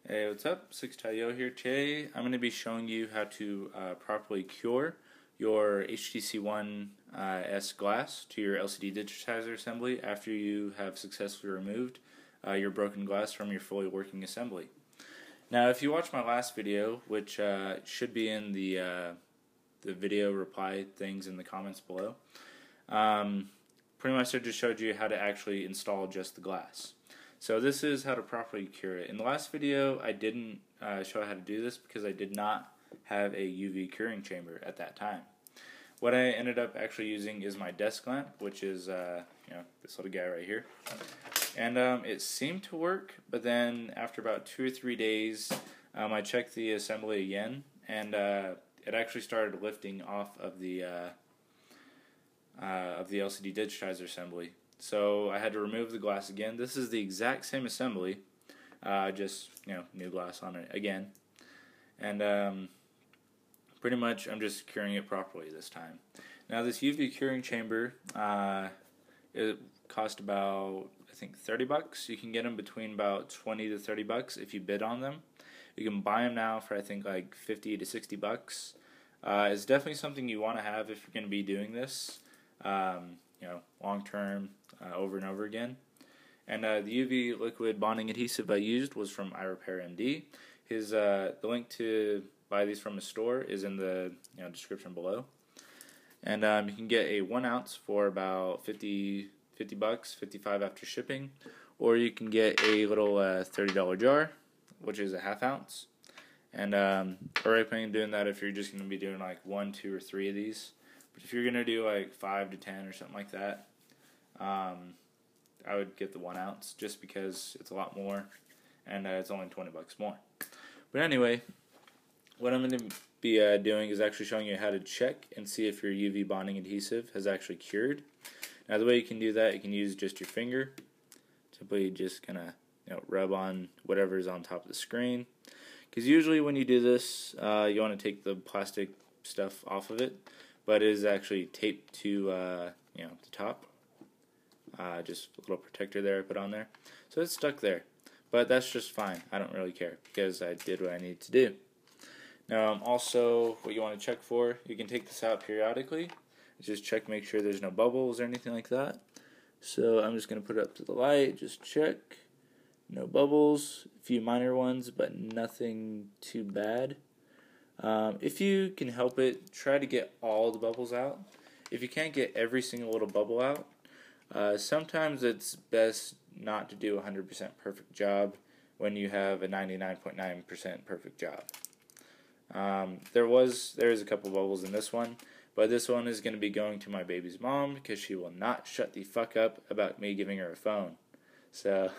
Hey, what's up? 6Tayo here. Today I'm going to be showing you how to properly cure your HTC One S glass to your LCD digitizer assembly after you have successfully removed your broken glass from your fully working assembly. Now, if you watched my last video, which should be in the video reply things in the comments below, pretty much I just showed you how to actually install just the glass. So this is how to properly cure it. In the last video, I didn't show how to do this because I did not have a UV curing chamber at that time. What I ended up actually using is my desk lamp, which is this little guy right here. And it seemed to work, but then after about 2 or 3 days, I checked the assembly again, and it actually started lifting off of the LCD digitizer assembly. So I had to remove the glass again. This is the exact same assembly, just new glass on it again, and pretty much I'm just curing it properly this time. Now this UV curing chamber, it cost about I think $30. You can get them between about $20 to $30 if you bid on them. You can buy them now for I think like $50 to $60. It's definitely something you want to have if you're going to be doing this. Long term, over and over again. And the UV liquid bonding adhesive I used was from iRepairMD. The link to buy these from a store is in the description below. And you can get a 1 ounce for about $50, $55 after shipping, or you can get a little $30 jar, which is a ½ ounce. And I recommend doing that if you're just going to be doing like 1, 2, or 3 of these. But if you're going to do like 5 to 10 or something like that, I would get the 1 ounce just because it's a lot more, and it's only $20 more. But anyway, what I'm going to be doing is actually showing you how to check and see if your UV bonding adhesive has actually cured. Now the way you can do that, you can use just your finger. Simply just kind of rub on whatever's on top of the screen. Because usually when you do this, you want to take the plastic stuff off of it, but it is actually taped to the top. Just a little protector there I put on there. So it's stuck there. But that's just fine. I don't really care because I did what I needed to do. Now also what you want to check for, you can take this out periodically. Just check, make sure there's no bubbles or anything like that. So I'm just going to put it up to the light, just check. No bubbles, a few minor ones, but nothing too bad. If you can help it, try to get all the bubbles out. If you can't get every single little bubble out, sometimes it's best not to do a 100% perfect job when you have a 99.9% perfect job. There is a couple bubbles in this one, but this one is going to be going to my baby's mom because she will not shut the fuck up about me giving her a phone. So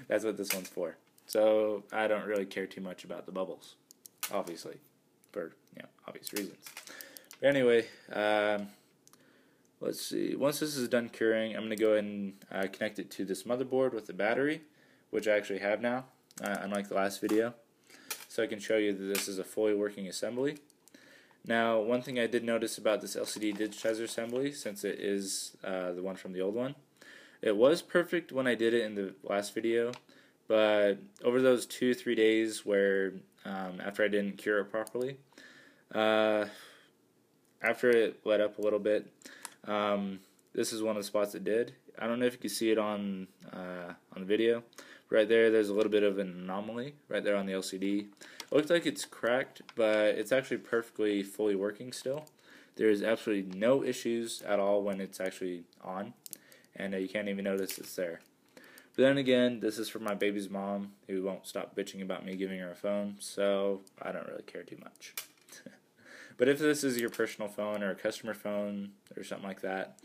that's what this one's for. So I don't really care too much about the bubbles, obviously, for obvious reasons. But anyway, let's see. Once this is done curing, I'm going to go ahead and connect it to this motherboard with the battery, which I actually have now, unlike the last video. So I can show you that this is a fully working assembly. Now, one thing I did notice about this LCD digitizer assembly, since it is the one from the old one, it was perfect when I did it in the last video, but over those 2 or 3 days where after I didn't cure it properly, after it let up a little bit, this is one of the spots it did. I don't know if you can see it on the video. Right there, there's a little bit of an anomaly right there on the LCD. It looks like it's cracked, but it's actually perfectly fully working still. There is absolutely no issues at all when it's actually on, and you can't even notice it's there. But then again, this is for my baby's mom, who won't stop bitching about me giving her a phone, so I don't really care too much. But if this is your personal phone or a customer phone or something like that,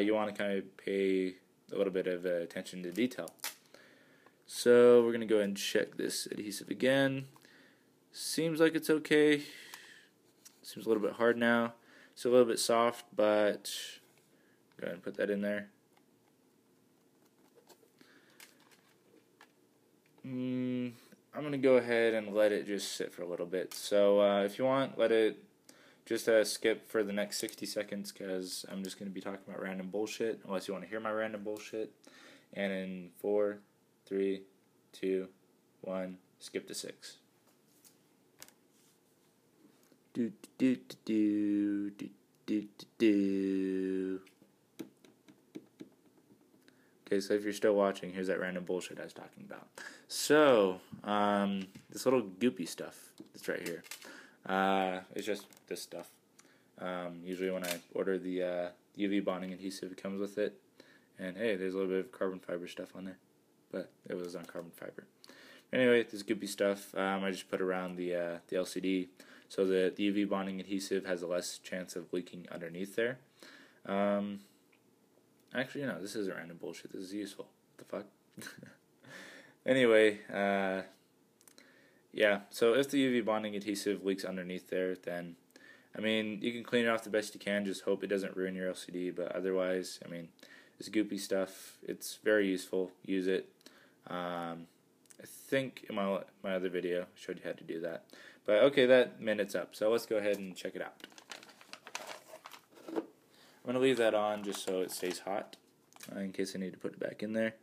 you want to kind of pay a little bit of attention to detail. So we're going to go ahead and check this adhesive again. Seems like it's okay. Seems a little bit hard now. It's a little bit soft, but go ahead and put that in there. I'm going to go ahead and let it just sit for a little bit. So if you want, let it just skip for the next 60 seconds because I'm just going to be talking about random bullshit, unless you want to hear my random bullshit. And in 4, 3, 2, 1, skip to 6. Do do do do do do do do. Okay, so if you're still watching, here's that random bullshit I was talking about. So, this little goopy stuff that's right here. It's just this stuff. Usually when I order the UV bonding adhesive, it comes with it. And hey, there's a little bit of carbon fiber stuff on there. But it was on carbon fiber. Anyway, this goopy stuff, I just put around the LCD so that the UV bonding adhesive has a less chance of leaking underneath there. Actually, no, this isn't random bullshit. This is useful. What the fuck? Anyway, yeah, so if the UV bonding adhesive leaks underneath there, then, I mean, you can clean it off the best you can, just hope it doesn't ruin your LCD, but otherwise, I mean, this goopy stuff, it's very useful. Use it. I think in my other video, I showed you how to do that. But, okay, that minute's up, so let's go ahead and check it out. I'm going to leave that on just so it stays hot, in case I need to put it back in there.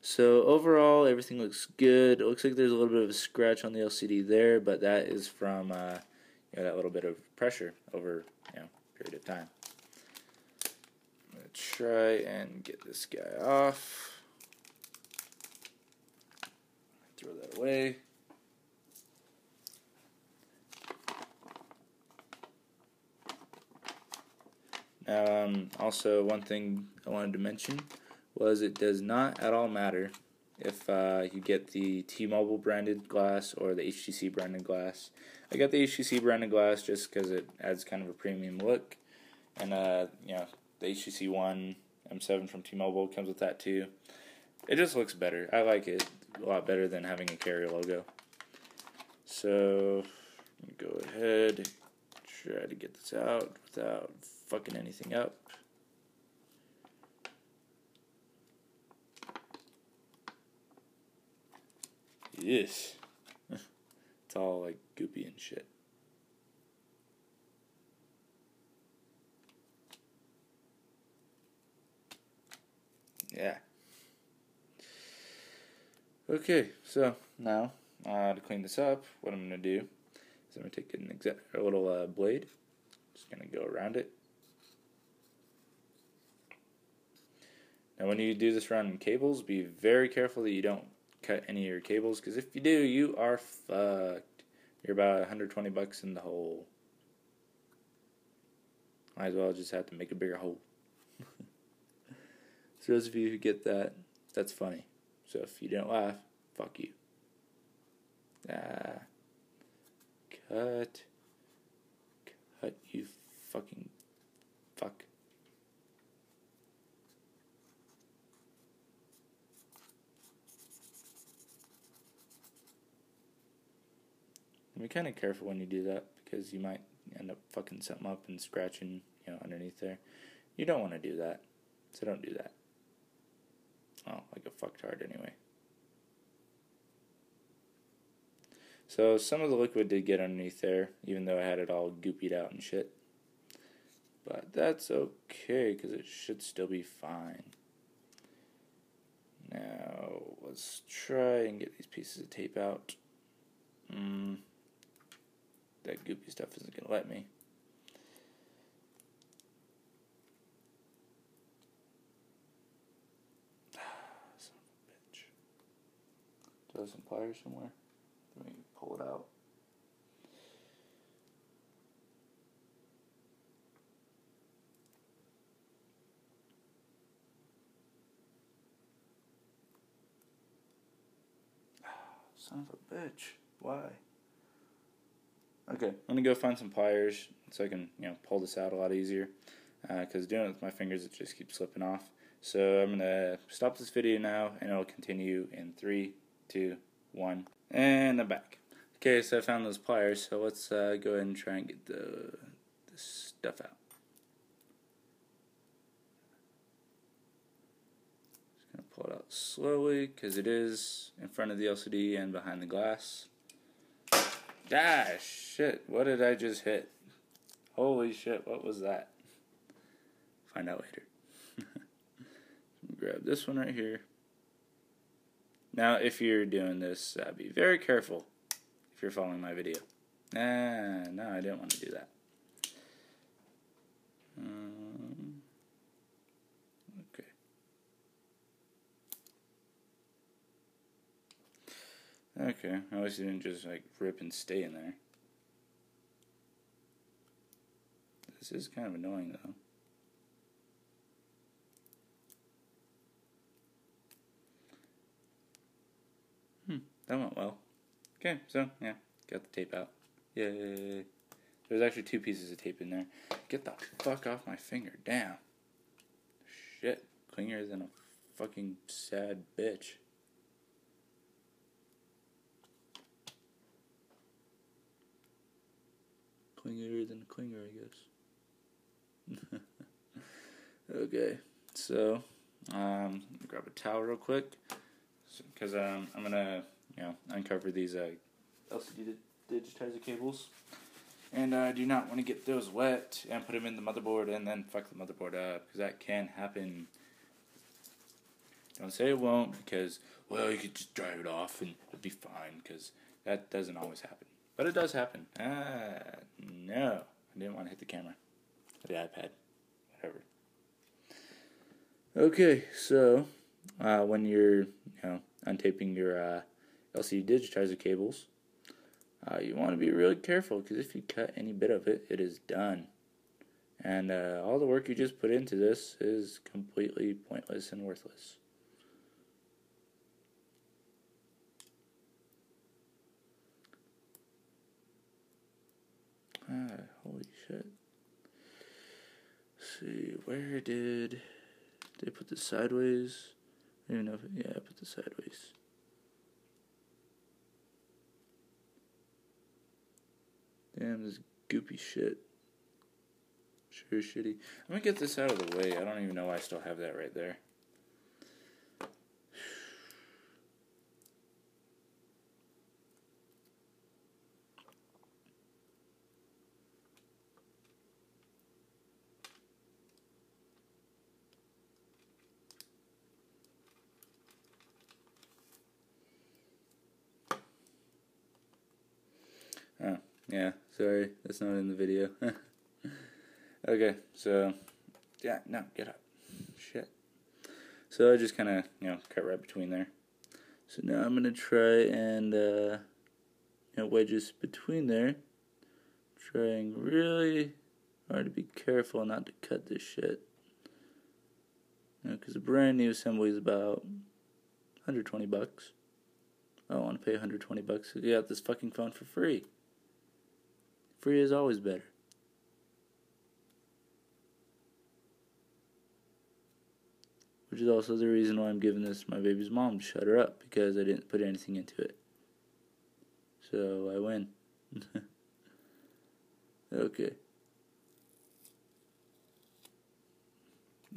So overall, everything looks good. It looks like there's a little bit of a scratch on the LCD there, but that is from that little bit of pressure over a period of time. I'm going to try and get this guy off. Throw that away. Also, one thing I wanted to mention was it does not at all matter if you get the T-Mobile branded glass or the HTC branded glass. I got the HTC branded glass just because it adds kind of a premium look, and the HTC One M7 from T-Mobile comes with that too. It just looks better. I like it a lot better than having a carrier logo. So go ahead, try to get this out without fucking anything up. Yes. It's all like goopy and shit. Yeah. Okay, so now to clean this up, what I'm going to do is I'm going to take a little blade. Just going to go around it. Now when you do this around cables, be very careful that you don't cut any of your cables, because if you do, you are fucked. You're about 120 bucks in the hole. Might as well just have to make a bigger hole. So those of you who get that, that's funny. So if you don't laugh, fuck you. Cut, you fucking fuck. And be kind of careful when you do that, because you might end up fucking something up and scratching, underneath there. You don't want to do that, so don't do that. Oh, like a fucktard anyway. So some of the liquid did get underneath there, even though I had it all goopied out and shit. But that's okay, because it should still be fine. Now, let's try and get these pieces of tape out. That goopy stuff isn't going to let me. Son of a bitch. Do I have some pliers somewhere? Let me pull it out. Son of a bitch. Why? Okay, I'm going to go find some pliers so I can, pull this out a lot easier. Because doing it with my fingers, it just keeps slipping off. So I'm going to stop this video now, and it'll continue in 3, 2, 1, and I'm back. Okay, so I found those pliers, so let's go ahead and try and get this stuff out. Just going to pull it out slowly, because it is in front of the LCD and behind the glass. Ah, shit, what did I just hit? Holy shit, what was that? Find out later. Grab this one right here. Now, if you're doing this, be very careful if you're following my video. No, I didn't want to do that. Okay. Okay, at least you didn't just like rip and stay in there. This is kind of annoying though. That went well. Okay, so yeah, got the tape out. Yay. There's actually 2 pieces of tape in there. Get the fuck off my finger. Damn. Shit. Clinger than a fucking sad bitch. Clinger than a clinger, I guess. Okay, so grab a towel real quick, because I'm gonna uncover these LCD digitizer cables, and I do not want to get those wet and put them in the motherboard and then fuck the motherboard up, because that can happen. Don't say it won't, because well, you could just dry it off and it'll be fine, because that doesn't always happen, but it does happen. No, I didn't want to hit the camera or the iPad, whatever. Okay, so when you're untaping your LCD digitizer cables, you want to be really careful, because if you cut any bit of it, it is done, and all the work you just put into this is completely pointless and worthless. Holy shit. Let's see, where did they put this sideways? I don't even know if yeah, I put this sideways. Damn, this goopy shit. Sure shitty. I'm gonna get this out of the way. I don't even know why I still have that right there. Oh, yeah, sorry, that's not in the video. Okay, so, yeah, no, get up. Shit. So I just kind of, cut right between there. So now I'm going to try and, wedge this between there. Trying really hard to be careful not to cut this shit. Because a brand new assembly is about $120. I don't want to pay $120 to get out this fucking phone for free. Free is always better. Which is also the reason why I'm giving this to my baby's mom to shut her up, because I didn't put anything into it. So I win. Okay.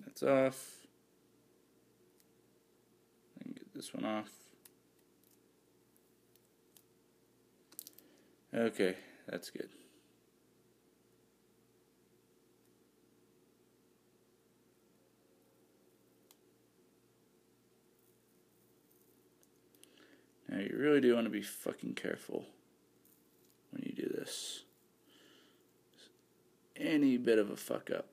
That's off. I can get this one off. Okay, that's good. Now you really do want to be fucking careful when you do this. Any bit of a fuck up,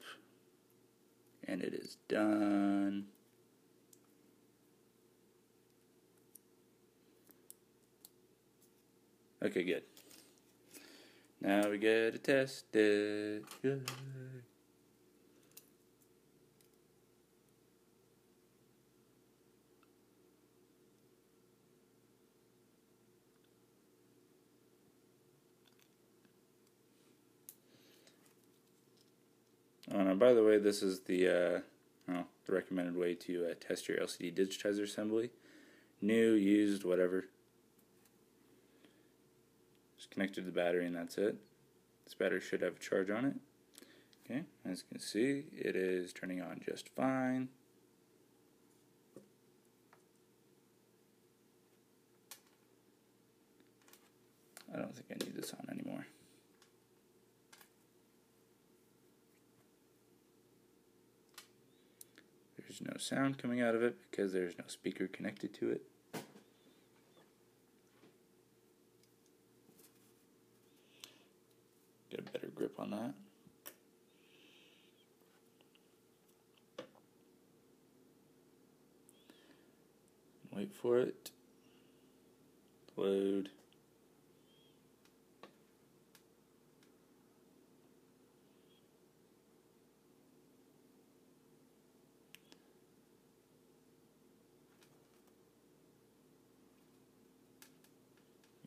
and it is done. Okay, good. Now we gotta test it. Yay. Oh, now, by the way, this is the recommended way to test your LCD digitizer assembly. New, used, whatever. Just connect it to the battery and that's it. This battery should have a charge on it. Okay, as you can see, it is turning on just fine. I don't think I need this on anymore. There's no sound coming out of it because there's no speaker connected to it. grip on that. Wait for it to load.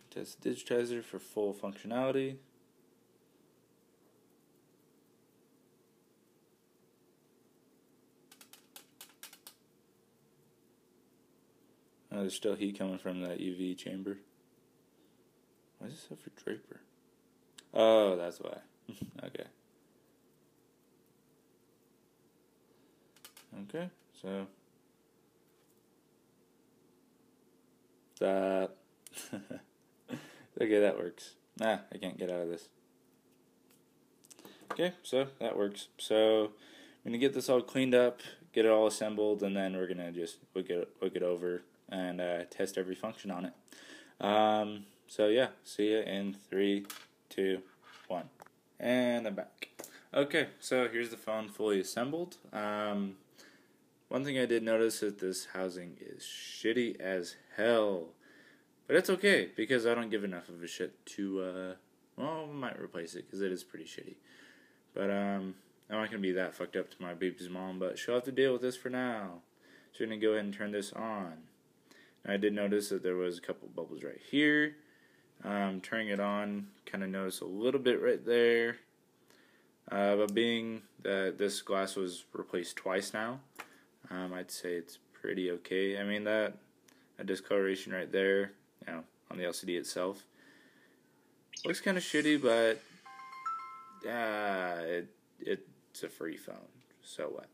Test the digitizer for full functionality. There's still heat coming from that UV chamber. Why is this up for Draper? Oh, that's why. Okay. Okay, so that. Okay, that works. I can't get out of this. Okay, so that works. So I'm gonna get this all cleaned up, get it all assembled, and then we're gonna just look it over and test every function on it. So yeah, see ya in 3, 2, 1, and I'm back. Okay, so here's the phone fully assembled. One thing I did notice is this housing is shitty as hell. But it's okay, because I don't give enough of a shit to, well, I might replace it, because it is pretty shitty. But, I'm not going to be that fucked up to my baby's mom, but she'll have to deal with this for now. So we're going to go ahead and turn this on. And I did notice that there was a couple bubbles right here. Turning it on, kind of noticed a little bit right there. But being that this glass was replaced twice now, I'd say it's pretty okay. I mean, that discoloration right there, you know, on the LCD itself, looks kind of shitty, but it's a free phone, so what?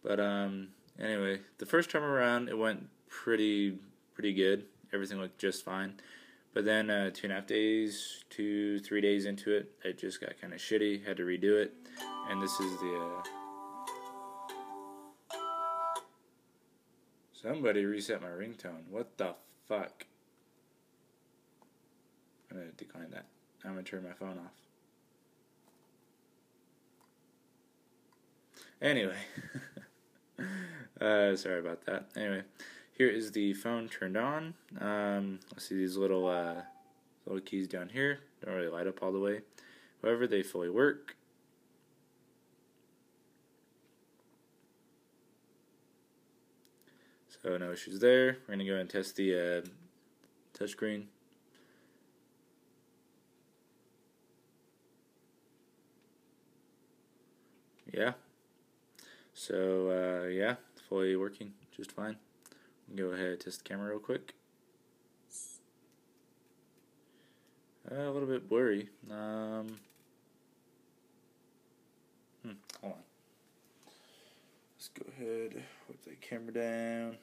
But anyway, the first time around it went pretty good. Everything looked just fine. But then 2.5 days to 3 days into it, it just got kind of shitty. Had to redo it, and this is the. Somebody reset my ringtone. What the fuck? I'm going to decline that. I'm going to turn my phone off. Anyway. Sorry about that. Anyway, here is the phone turned on. Let's see these little keys down here. Don't really light up all the way. However, they fully work. So no issues there. We're going to go ahead and test the touchscreen. Yeah. So yeah, fully working just fine. Go ahead and test the camera real quick. A little bit blurry. Hold on. Let's go ahead, put the camera down.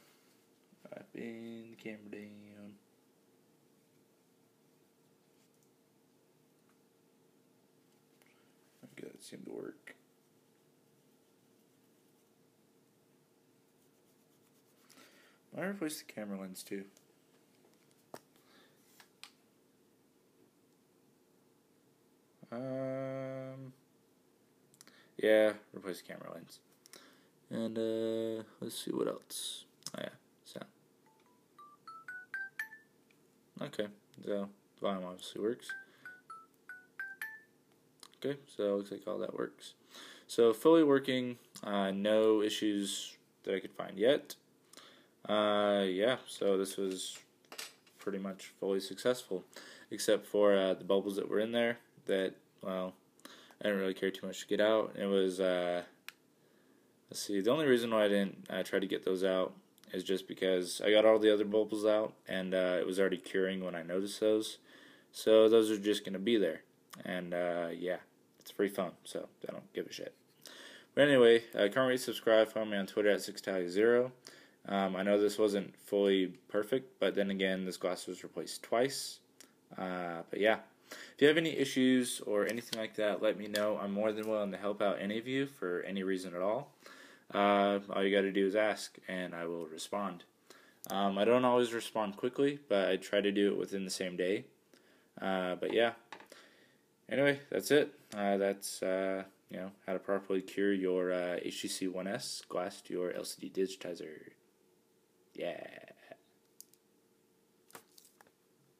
Wiping the camera down. Okay, that seemed to work. I replaced the camera lens too. Yeah, replace the camera lens. And let's see what else. Oh yeah, sound. Okay, so volume obviously works. Okay, so it looks like all that works. So fully working, no issues that I could find yet. Yeah, so this was pretty much fully successful, except for the bubbles that were in there that, well, I didn't really care too much to get out. It was, let's see, the only reason why I didn't try to get those out is just because I got all the other bubbles out, and it was already curing when I noticed those. So those are just going to be there. And, yeah, it's a free phone, so I don't give a shit. But anyway, comment, rate, subscribe, follow me on Twitter at 6tally0. I know this wasn't fully perfect, but then again, this glass was replaced twice. But yeah, if you have any issues or anything like that, let me know. I'm more than willing to help out any of you for any reason at all. All you got to do is ask, and I will respond. I don't always respond quickly, but I try to do it within the same day. But yeah. Anyway, that's it. That's how to properly cure your HTC One S glass to your LCD digitizer. Yeah.